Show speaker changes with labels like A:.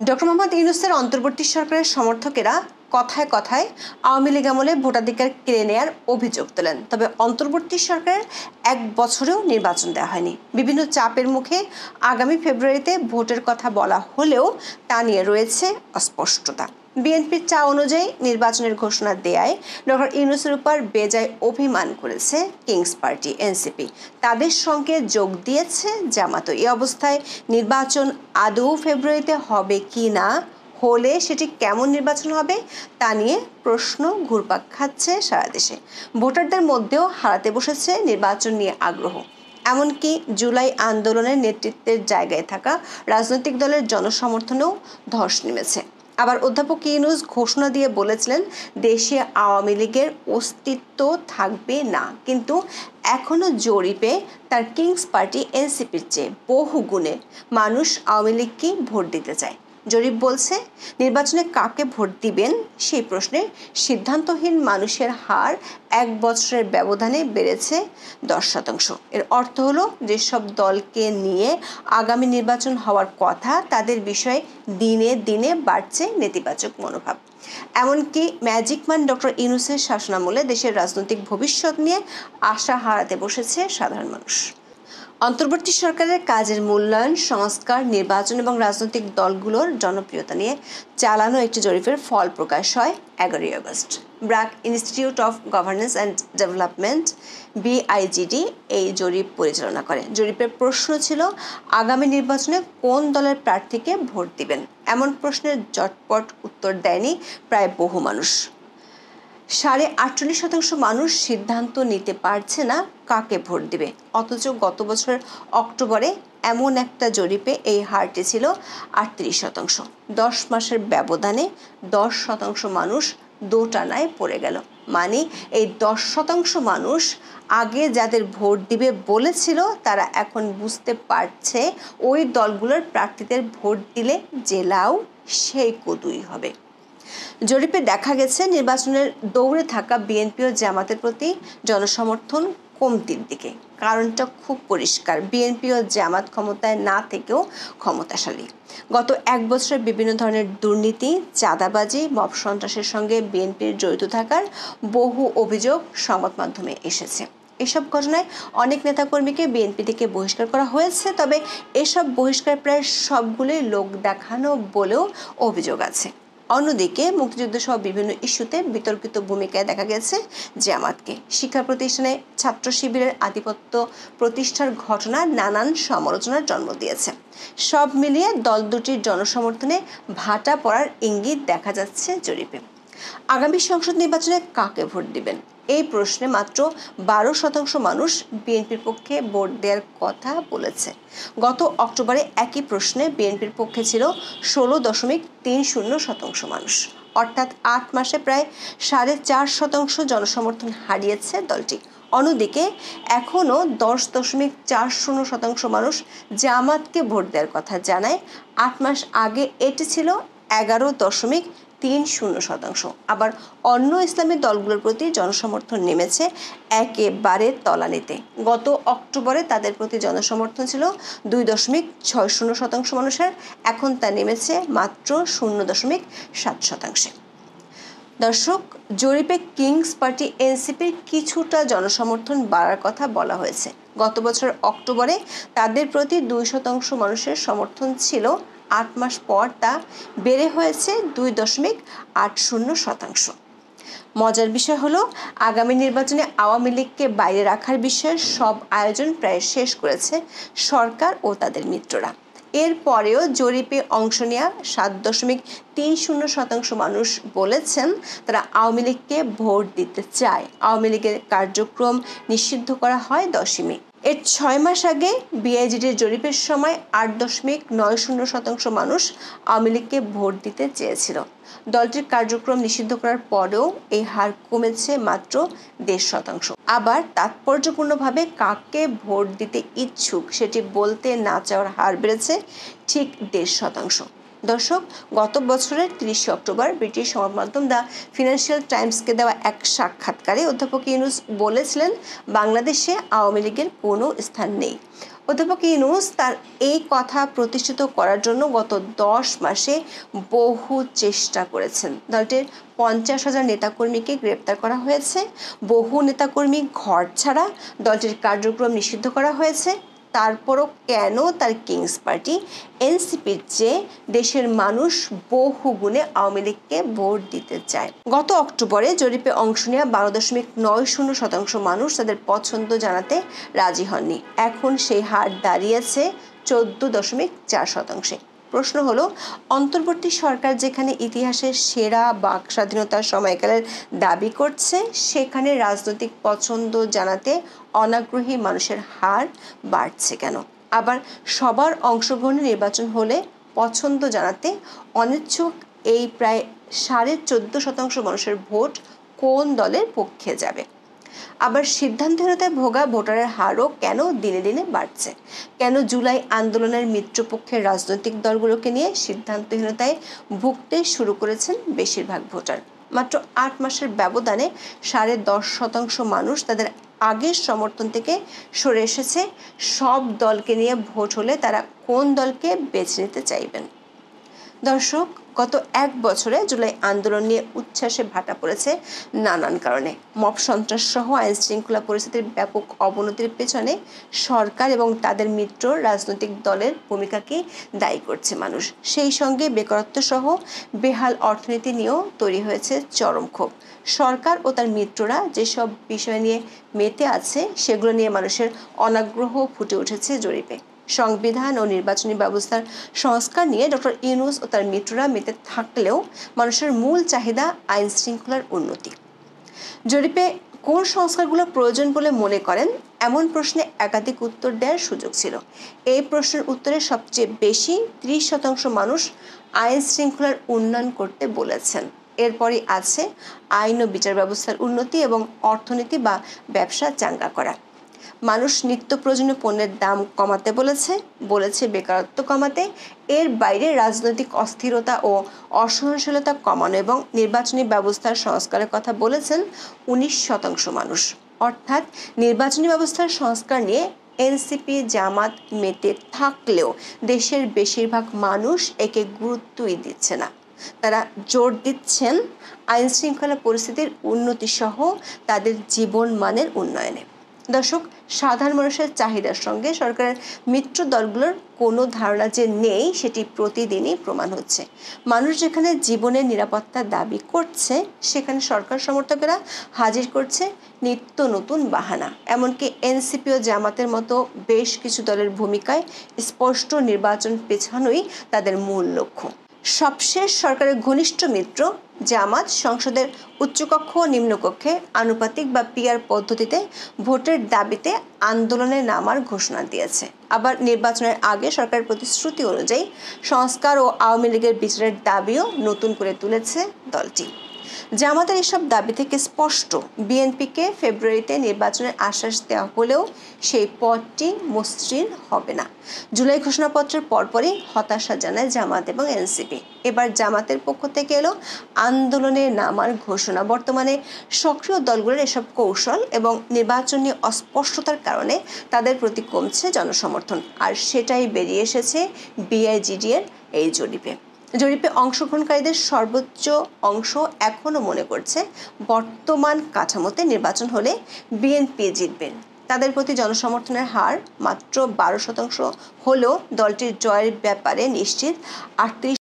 A: Doctor Mohammad ইউনূসের অন্তর্বর্তী সরকারের সমর্থকেরা কথায় কথায় আওয়ামী লীগ আমলে ভোটাধিকার কেড়ে নেওয়ার অভিযোগ তোলেন। তবে অন্তর্বর্তী সরকারের 1 বছরেও নির্বাচন দেওয়া হয়নি। বিভিন্ন চাপের মুখে আগামী ফেব্রুয়ারিতে ভোটের কথা বলা হলেও তা নিয়ে রয়েছে অস্পষ্টতা। বিএনপির চা অনুযায়ী নির্বাচনের ঘোষণা দেয়ায় ডক্টর ইউনূসের উপর বেজায় অভিমান করেছে কিংস পার্টি এনসিপি। তাদের সঙ্গে যোগ দিয়েছে জামাতও। এই অবস্থায় নির্বাচন আদৌ ফেব্রুয়ারিতে হবে কি না, হলে সেটি কেমন নির্বাচন হবে তা নিয়ে প্রশ্ন ঘুরপাক খাচ্ছে সারা দেশে। ভোটারদের মধ্যেও হারাতে বসেছে নির্বাচন নিয়ে আগ্রহ। এমনকি জুলাই আন্দোলনের নেতৃত্বের জায়গায় থাকা রাজনৈতিক দলের জনসমর্থনেও ধস নেমেছে। আবার অধ্যাপক ইউনূস ঘোষণা দিয়ে বলেছিলেন দেশে আওয়ামী লীগের অস্তিত্ব থাকবে না, কিন্তু এখনো জরিপে তার কিংস পার্টি এনসিপির চেয়ে বহু গুণে মানুষ আওয়ামী লীগকেই ভোট দিতে চায়। জরিপ বলছে নির্বাচনে কাকে ভোট দিবেন সেই প্রশ্নে সিদ্ধান্তহীন মানুষের হার 1 বছরের ব্যবধানে বেড়েছে 10%। এর অর্থ হলো যেসব দলকে নিয়ে আগামী নির্বাচন হওয়ার কথা তাদের বিষয়ে দিনে দিনে বাড়ছে নেতিবাচক মনোভাব। এমনকি ম্যাজিক ম্যান ডক্টর ইউনূসের শাসনামলে দেশের রাজনৈতিক ভবিষ্যৎ নিয়ে আশা হারাতে বসেছে সাধারণ মানুষ। অন্তর্বর্তী সরকারের কাজের মূল্যায়ন, সংস্কার, নির্বাচন এবং রাজনৈতিক দলগুলোর জনপ্রিয়তা নিয়ে চালানো একটি জরিপের ফল প্রকাশ হয় 11ই August. BRAC institute of governance and development BIGD এই জরিপ পরিচালনা করে। জরিপের প্রশ্ন ছিল আগামী নির্বাচনে কোন দলের প্রার্থীকে ভোট দিবেন। এমন প্রশ্নের জটপট উত্তর দেয়নি প্রায় বহু মানুষ। 48% মানুষ সিদ্ধান্ত নিতে পারছে না কাকে ভোট দিবে। অথচ গত বছর অক্টোবরে এমন একটা জরিপে এই হারটি ছিল 38%। 10 মাসের ব্যবধানে 10% মানুষ দোটানায় পড়ে গেল। মানে এই 10% মানুষ আগে যাদের ভোট দিবে বলেছিল তারা এখন বুঝতে পারছে ওই দলগুলোর প্রার্থীদের ভোট দিলে জেলাও সেই কদুই হবে। জরিপে দেখা গেছে নির্বাচনের দৌড়ে থাকা বিএনপি ও জামাতের প্রতি জনসমর্থন কমতির দিকে। কারণটা খুব পরিষ্কার, বিএনপি ও জামাত ক্ষমতায় না থেকেও ক্ষমতাশালী। গত 1 বছরে বিভিন্ন ধরনের দুর্নীতি, চাঁদাবাজি, মব সন্ত্রাসের সঙ্গে বিএনপির জড়িত থাকার বহু অভিযোগ সংবাদ মাধ্যমে এসেছে। এসব ঘটনায় অনেক নেতাকর্মীকে বিএনপি থেকে বহিষ্কার করা হয়েছে। তবে এসব বহিষ্কার প্রায় সবগুলোই লোক দেখানো বলেও অভিযোগ আছে। অন্যদিকে মুক্তিযুদ্ধ সহ বিভিন্ন ইস্যুতে বিতর্কিত ভূমিকায় দেখা গেছে জামাতকে। শিক্ষা প্রতিষ্ঠানে ছাত্র শিবিরের আধিপত্য প্রতিষ্ঠার ঘটনা নানান সমালোচনার জন্ম দিয়েছে। সব মিলিয়ে দল দুটির জনসমর্থনে ভাটা পড়ার ইঙ্গিত দেখা যাচ্ছে জরিপে। আগামী সংসদ নির্বাচনে কাকে ভোট দিবেন এই প্রশ্নে মাত্র 12% মানুষ বিএনপির পক্ষে ভোট দেওয়ার কথা বলেছে। গত অক্টোবরে একই প্রশ্নে বিএনপির পক্ষে ছিল 16.30% মানুষ। অর্থাৎ 8 মাসে প্রায় 4.5% জনসমর্থন হারিয়েছে দলটি। অন্যদিকে এখনও 10.40% মানুষ জামাতকে ভোট দেওয়ার কথা জানায়। 8 মাস আগে এটি ছিল 11.30%। আবার অন্য ইসলামী দলগুলোর প্রতি জনসমর্থন নেমেছে একেবারে তলানিতে। গত অক্টোবরে তাদের প্রতি জনসমর্থন ছিল 2.60% মানুষের, এখন তা নেমেছে মাত্র 0.7%। দর্শক, জরিপে কিংস পার্টি এনসিপির কিছুটা জনসমর্থন বাড়ার কথা বলা হয়েছে। গত বছর অক্টোবরে তাদের প্রতি 2% মানুষের সমর্থন ছিল। 8 মাস পর তা বেড়ে হয়েছে 2.80%। মজার বিষয় হলো আগামী নির্বাচনে আওয়ামী লীগকে বাইরে রাখার বিষয়ে সব আয়োজন প্রায় শেষ করেছে সরকার ও তাদের মিত্ররা। এরপরেও জরিপে অংশ নেওয়া 7.30% মানুষ বলেছেন তারা আওয়ামী লীগকে ভোট দিতে চায়। আওয়ামী লীগের কার্যক্রম নিষিদ্ধ করা হয় 10 মে। এর 6 মাস আগে বিআইজিডির জরিপের সময় 8.90% মানুষ আওয়ামী লীগকে ভোট দিতে চেয়েছিল। দলটির কার্যক্রম নিষিদ্ধ করার পরেও এই হার কমেছে মাত্র 0.5%। আবার তাৎপর্যপূর্ণভাবে কাকে ভোট দিতে ইচ্ছুক সেটি বলতে না চাওয়ার হার বেড়েছে ঠিক 0.5%। দর্শক, গত বছরের 30 অক্টোবর ব্রিটিশ সংবাদ মাধ্যম দ্য ফিনান্সিয়াল টাইমসকে দেওয়া এক সাক্ষাৎকারে অধ্যাপক ইউনূস বলেছিলেন, বাংলাদেশে আওয়ামী লীগের কোনো স্থান নেই। অধ্যাপক ইউনূস তার এই কথা প্রতিষ্ঠিত করার জন্য গত 10 মাসে বহু চেষ্টা করেছেন। দলটির 50,000 নেতাকর্মীকে গ্রেপ্তার করা হয়েছে, বহু নেতাকর্মী ঘর ছাড়া, দলটির কার্যক্রম নিষিদ্ধ করা হয়েছে। তারপরও কেন তার কিংস পার্টি এনসিপির চেয়ে দেশের মানুষ বহু গুণে আওয়ামী লীগকে ভোট দিতে চায়? গত অক্টোবরে জরিপে অংশ নেওয়া 12.90% মানুষ তাদের পছন্দ জানাতে রাজি হননি। এখন সেই হার দাঁড়িয়েছে 14.4%। প্রশ্ন হলো, অন্তর্বর্তী সরকার যেখানে ইতিহাসের সেরা বাক স্বাধীনতার সময়কালের দাবি করছে, সেখানে রাজনৈতিক পছন্দ জানাতে অনাগ্রহী মানুষের হার বাড়ছে কেন? আবার সবার অংশগ্রহণে নির্বাচন হলে পছন্দ জানাতে অনিচ্ছুক এই প্রায় 14.5% মানুষের ভোট কোন দলের পক্ষে যাবে? আবার সিদ্ধান্তহীনতায় ভোগা ভোটারের হারও কেন দিনে দিনে বাড়ছে? কেন জুলাই আন্দোলনের মিত্রপক্ষের রাজনৈতিক দলগুলোকে নিয়ে সিদ্ধান্তহীনতায় ভুগতে শুরু করেছেন বেশিরভাগ ভোটার? মাত্র 8 মাসের ব্যবধানে 10.5% মানুষ তাদের আগের সমর্থন থেকে সরে এসেছে। সব দলকে নিয়ে ভোট হলে তারা কোন দলকে বেছে নিতে চাইবেন? দর্শক, গত 1 বছরে জুলাই আন্দোলন নিয়ে উচ্ছ্বাসে ভাটা পড়েছে নানান কারণে। মব সন্ত্রাস সহ আইন শৃঙ্খলা পরিস্থিতির ব্যাপক অবনতির পেছনে সরকার এবং তাদের মিত্র রাজনৈতিক দলের ভূমিকাকে দায়ী করছে মানুষ। সেই সঙ্গে বেকারত্ব সহ বেহাল অর্থনীতি নিয়েও তৈরি হয়েছে চরম ক্ষোভ। সরকার ও তার মিত্ররা যেসব বিষয় নিয়ে মেতে আছে, সেগুলো নিয়ে মানুষের অনাগ্রহ ফুটে উঠেছে জরিপে। সংবিধান ও নির্বাচনী ব্যবস্থার সংস্কার নিয়ে ডক্টর ইউনূস ও তার মিত্ররা মেতে থাকলেও মানুষের মূল চাহিদা আইন শৃঙ্খলার উন্নতি। জরিপে কোন সংস্কারগুলো প্রয়োজন বলে মনে করেন, এমন প্রশ্নে একাধিক উত্তর দেওয়ার সুযোগ ছিল। এই প্রশ্নের উত্তরে সবচেয়ে বেশি 30% মানুষ আইন শৃঙ্খলার উন্নয়ন করতে বলেছেন। এরপরই আছে আইন ও বিচার ব্যবস্থার উন্নতি এবং অর্থনীতি বা ব্যবসা চাঙ্গা করা। মানুষ নিত্য প্রয়োজনীয় পণ্যের দাম কমাতে বলেছে বেকারত্ব কমাতে। এর বাইরে রাজনৈতিক অস্থিরতা ও অসহনশীলতা কমানো এবং নির্বাচনী ব্যবস্থার সংস্কারের কথা বলেছেন 19% মানুষ। অর্থাৎ নির্বাচনী ব্যবস্থার সংস্কার নিয়ে এনসিপি জামাত মেতে থাকলেও দেশের বেশিরভাগ মানুষ একে গুরুত্বই দিচ্ছে না। তারা জোর দিচ্ছেন আইন শৃঙ্খলা পরিস্থিতির উন্নতি সহ তাদের জীবন মানের উন্নয়নে। দর্শক, সাধারণ মানুষের চাহিদার সঙ্গে সরকারের মিত্র দলগুলোর কোনো ধারণা যে নেই, সেটি প্রতিদিনই প্রমাণ হচ্ছে। মানুষ যেখানে জীবনের নিরাপত্তা দাবি করছে, সেখানে সরকার সমর্থকেরা হাজির করছে নিত্য নতুন বাহানা। এমনকি এনসিপি ও জামাতের মতো বেশ কিছু দলের ভূমিকায় স্পষ্ট নির্বাচন পেছানোই তাদের মূল লক্ষ্য। সবশেষ সরকারের ঘনিষ্ঠ মিত্র জামাত সংসদের উচ্চকক্ষ ও নিম্নকক্ষে আনুপাতিক বা পিআর পদ্ধতিতে ভোটের দাবিতে আন্দোলনে নামার ঘোষণা দিয়েছে। আবার নির্বাচনের আগে সরকারের প্রতিশ্রুতি অনুযায়ী সংস্কার ও আওয়ামী লীগের বিচারের দাবিও নতুন করে তুলেছে দলটি। জামাতের এসব দাবি থেকে স্পষ্ট, বিএনপিকে ফেব্রুয়ারিতে নির্বাচনের আশ্বাস দেওয়া হলেও সেই পথটি মসৃণ হবে না। জুলাই ঘোষণাপত্রের পরপরই হতাশা জানায় জামাত এবং এনসিপি। এবার জামাতের পক্ষ থেকে এলো আন্দোলনে নামার ঘোষণা। বর্তমানে সক্রিয় দলগুলোর এসব কৌশল এবং নির্বাচনী অস্পষ্টতার কারণে তাদের প্রতি কমছে জনসমর্থন, আর সেটাই বেরিয়ে এসেছে বিআইজিডিএর এই জরিপে অংশগ্রহণকারীদের সর্বোচ্চ অংশ এখনও মনে করছে বর্তমান কাঠামোতে নির্বাচন হলে বিএনপি জিতবেন। তাদের প্রতি জনসমর্থনের হার মাত্র 12% হলেও দলটির জয়ের ব্যাপারে নিশ্চিত 38